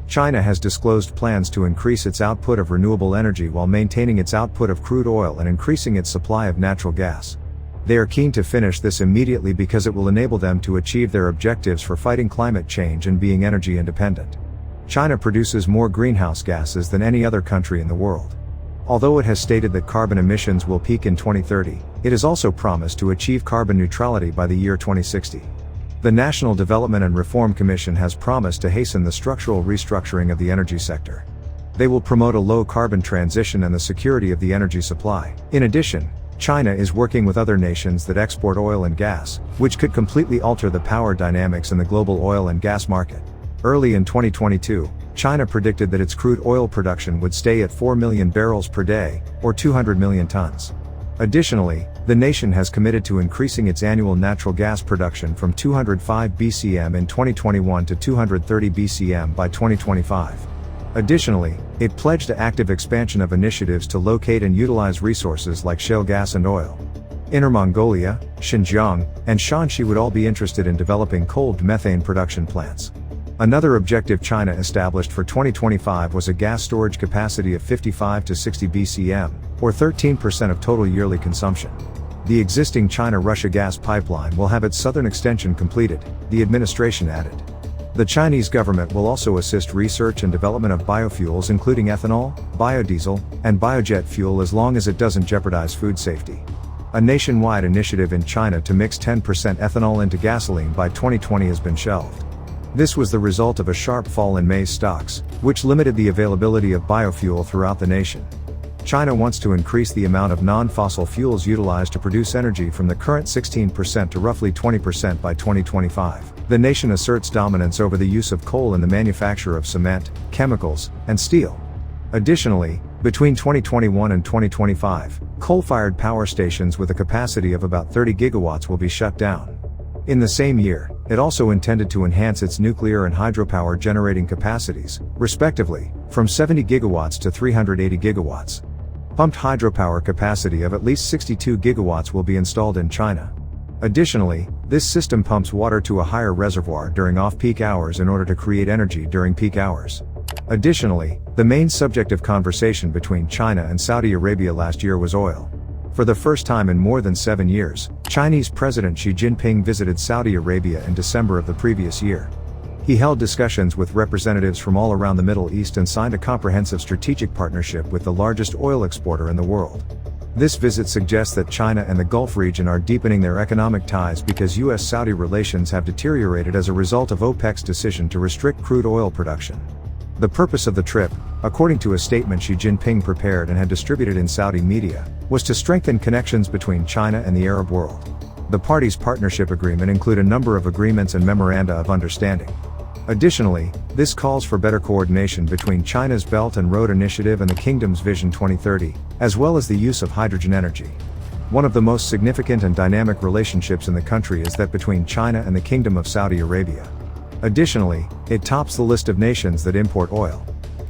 China has disclosed plans to increase its output of renewable energy while maintaining its output of crude oil and increasing its supply of natural gas. They are keen to finish this immediately because it will enable them to achieve their objectives for fighting climate change and being energy independent. China produces more greenhouse gases than any other country in the world. Although it has stated that carbon emissions will peak in 2030, it has also promised to achieve carbon neutrality by the year 2060. The National Development and Reform Commission has promised to hasten the structural restructuring of the energy sector. They will promote a low-carbon transition and the security of the energy supply. In addition, China is working with other nations that export oil and gas, which could completely alter the power dynamics in the global oil and gas market. Early in 2022, China predicted that its crude oil production would stay at 4 million barrels per day, or 200 million tons. Additionally, the nation has committed to increasing its annual natural gas production from 205 BCM in 2021 to 230 BCM by 2025. Additionally, it pledged to active expansion of initiatives to locate and utilize resources like shale gas and oil. Inner Mongolia, Xinjiang, and Shanxi would all be interested in developing cold methane production plants. Another objective China established for 2025 was a gas storage capacity of 55 to 60 BCM, or 13% of total yearly consumption. The existing China-Russia gas pipeline will have its southern extension completed, the administration added. The Chinese government will also assist research and development of biofuels including ethanol, biodiesel, and biojet fuel as long as it doesn't jeopardize food safety. A nationwide initiative in China to mix 10% ethanol into gasoline by 2020 has been shelved. This was the result of a sharp fall in maize stocks, which limited the availability of biofuel throughout the nation. China wants to increase the amount of non-fossil fuels utilized to produce energy from the current 16% to roughly 20% by 2025. The nation asserts dominance over the use of coal in the manufacture of cement, chemicals, and steel. Additionally, between 2021 and 2025, coal-fired power stations with a capacity of about 30 gigawatts will be shut down. In the same year, it also intended to enhance its nuclear and hydropower generating capacities, respectively, from 70 gigawatts to 380 gigawatts. Pumped hydropower capacity of at least 62 gigawatts will be installed in China. Additionally, this system pumps water to a higher reservoir during off-peak hours in order to create energy during peak hours. Additionally, the main subject of conversation between China and Saudi Arabia last year was oil. For the first time in more than 7 years, Chinese President Xi Jinping visited Saudi Arabia in December of the previous year. He held discussions with representatives from all around the Middle East and signed a comprehensive strategic partnership with the largest oil exporter in the world. This visit suggests that China and the Gulf region are deepening their economic ties because US-Saudi relations have deteriorated as a result of OPEC's decision to restrict crude oil production. The purpose of the trip, according to a statement Xi Jinping prepared and had distributed in Saudi media, was to strengthen connections between China and the Arab world. The parties' partnership agreement include a number of agreements and memoranda of understanding. Additionally, this calls for better coordination between China's Belt and Road Initiative and the Kingdom's Vision 2030, as well as the use of hydrogen energy. One of the most significant and dynamic relationships in the country is that between China and the Kingdom of Saudi Arabia. Additionally, it tops the list of nations that import oil.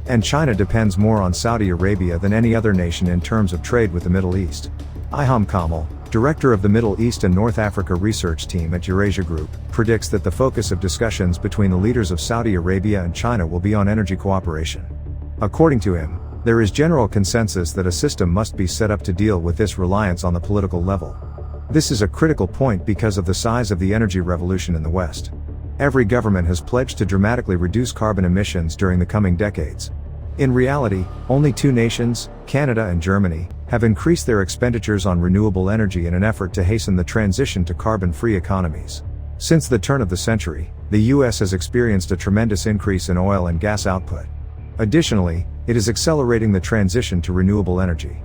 And China depends more on Saudi Arabia than any other nation in terms of trade with the Middle East. Iham Kamal, director of the Middle East and North Africa research team at Eurasia Group, predicts that the focus of discussions between the leaders of Saudi Arabia and China will be on energy cooperation. According to him, there is general consensus that a system must be set up to deal with this reliance on the political level. This is a critical point because of the size of the energy revolution in the West. Every government has pledged to dramatically reduce carbon emissions during the coming decades. In reality, only 2 nations, Canada and Germany, have increased their expenditures on renewable energy in an effort to hasten the transition to carbon-free economies. Since the turn of the century, the US has experienced a tremendous increase in oil and gas output. Additionally, it is accelerating the transition to renewable energy.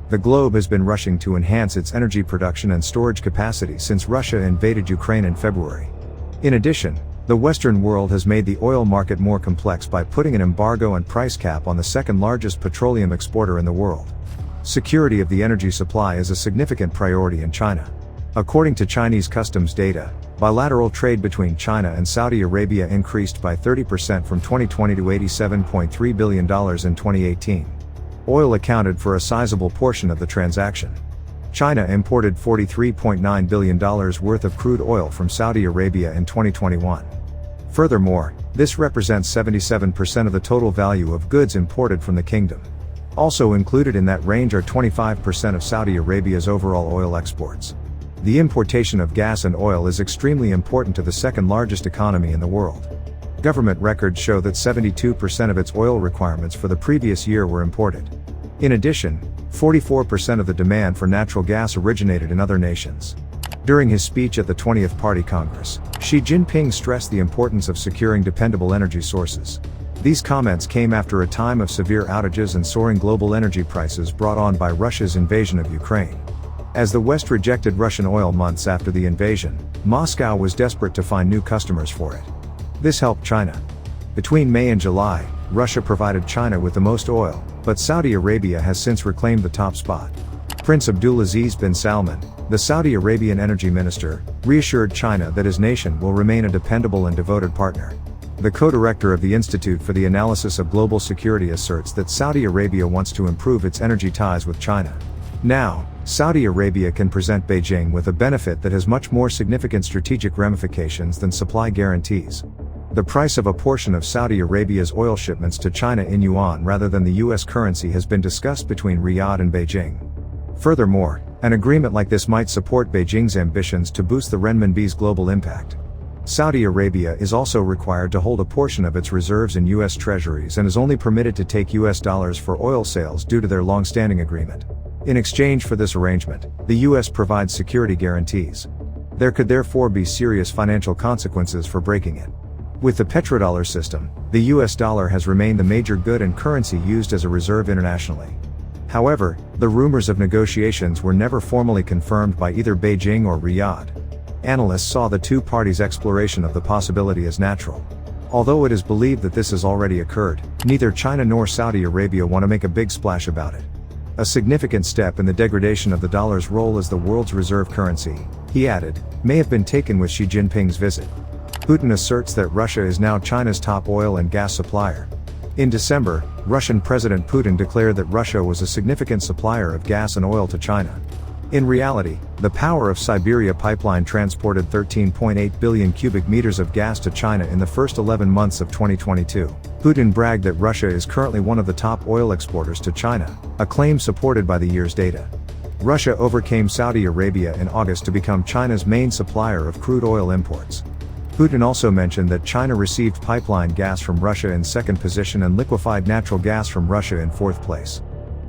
The globe has been rushing to enhance its energy production and storage capacity since Russia invaded Ukraine in February. In addition, the Western world has made the oil market more complex by putting an embargo and price cap on the second largest petroleum exporter in the world. Security of the energy supply is a significant priority in China. According to Chinese customs data, bilateral trade between China and Saudi Arabia increased by 30% from 2020 to $87.3 billion in 2018. Oil accounted for a sizable portion of the transaction. China imported $43.9 billion worth of crude oil from Saudi Arabia in 2021. Furthermore, This represents 77% of the total value of goods imported from the kingdom. Also included in that range are 25% of Saudi Arabia's overall oil exports. The importation of gas and oil is extremely important to the second largest economy in the world. Government records show that 72% of its oil requirements for the previous year were imported. In addition, 44% of the demand for natural gas originated in other nations. During his speech at the 20th Party Congress, Xi Jinping stressed the importance of securing dependable energy sources. These comments came after a time of severe outages and soaring global energy prices brought on by Russia's invasion of Ukraine. As the West rejected Russian oil months after the invasion, Moscow was desperate to find new customers for it. This helped China. Between May and July, Russia provided China with the most oil, but Saudi Arabia has since reclaimed the top spot. Prince Abdulaziz bin Salman, the Saudi Arabian energy minister, reassured China that his nation will remain a dependable and devoted partner. The co-director of the Institute for the Analysis of Global Security asserts that Saudi Arabia wants to improve its energy ties with China. Now, Saudi Arabia can present Beijing with a benefit that has much more significant strategic ramifications than supply guarantees. The price of a portion of Saudi Arabia's oil shipments to China in yuan rather than the US currency has been discussed between Riyadh and Beijing. Furthermore, an agreement like this might support Beijing's ambitions to boost the renminbi's global impact. Saudi Arabia is also required to hold a portion of its reserves in US treasuries and is only permitted to take US dollars for oil sales due to their long-standing agreement. In exchange for this arrangement, the US provides security guarantees. There could therefore be serious financial consequences for breaking it. With the petrodollar system, the US dollar has remained the major good and currency used as a reserve internationally. However, the rumors of negotiations were never formally confirmed by either Beijing or Riyadh. Analysts saw the two parties' exploration of the possibility as natural. Although it is believed that this has already occurred, neither China nor Saudi Arabia want to make a big splash about it. A significant step in the degradation of the dollar's role as the world's reserve currency, he added, may have been taken with Xi Jinping's visit. Putin asserts that Russia is now China's top oil and gas supplier. In December, Russian President Putin declared that Russia was a significant supplier of gas and oil to China. In reality, the Power of Siberia pipeline transported 13.8 billion cubic meters of gas to China in the first 11 months of 2022. Putin bragged that Russia is currently one of the top oil exporters to China, a claim supported by the year's data. Russia overcame Saudi Arabia in August to become China's main supplier of crude oil imports. Putin also mentioned that China received pipeline gas from Russia in second position and liquefied natural gas from Russia in fourth place.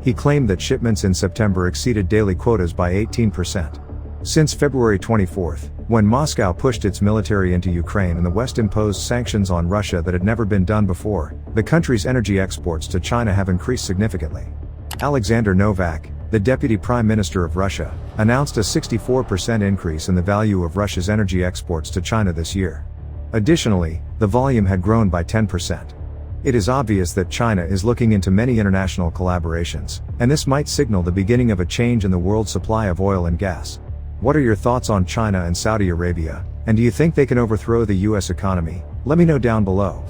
He claimed that shipments in September exceeded daily quotas by 18%. Since February 24, when Moscow pushed its military into Ukraine and the West imposed sanctions on Russia that had never been done before, the country's energy exports to China have increased significantly. Alexander Novak, the Deputy Prime Minister of Russia, announced a 64% increase in the value of Russia's energy exports to China this year. Additionally, the volume had grown by 10%. It is obvious that China is looking into many international collaborations, and this might signal the beginning of a change in the world supply of oil and gas. What are your thoughts on China and Saudi Arabia, and do you think they can overthrow the US economy? Let me know down below.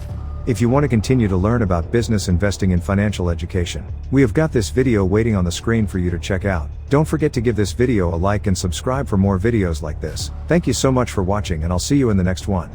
If you want to continue to learn about business investing and financial education, we have got this video waiting on the screen for you to check out. Don't forget to give this video a like and subscribe for more videos like this. Thank you so much for watching, and I'll see you in the next one.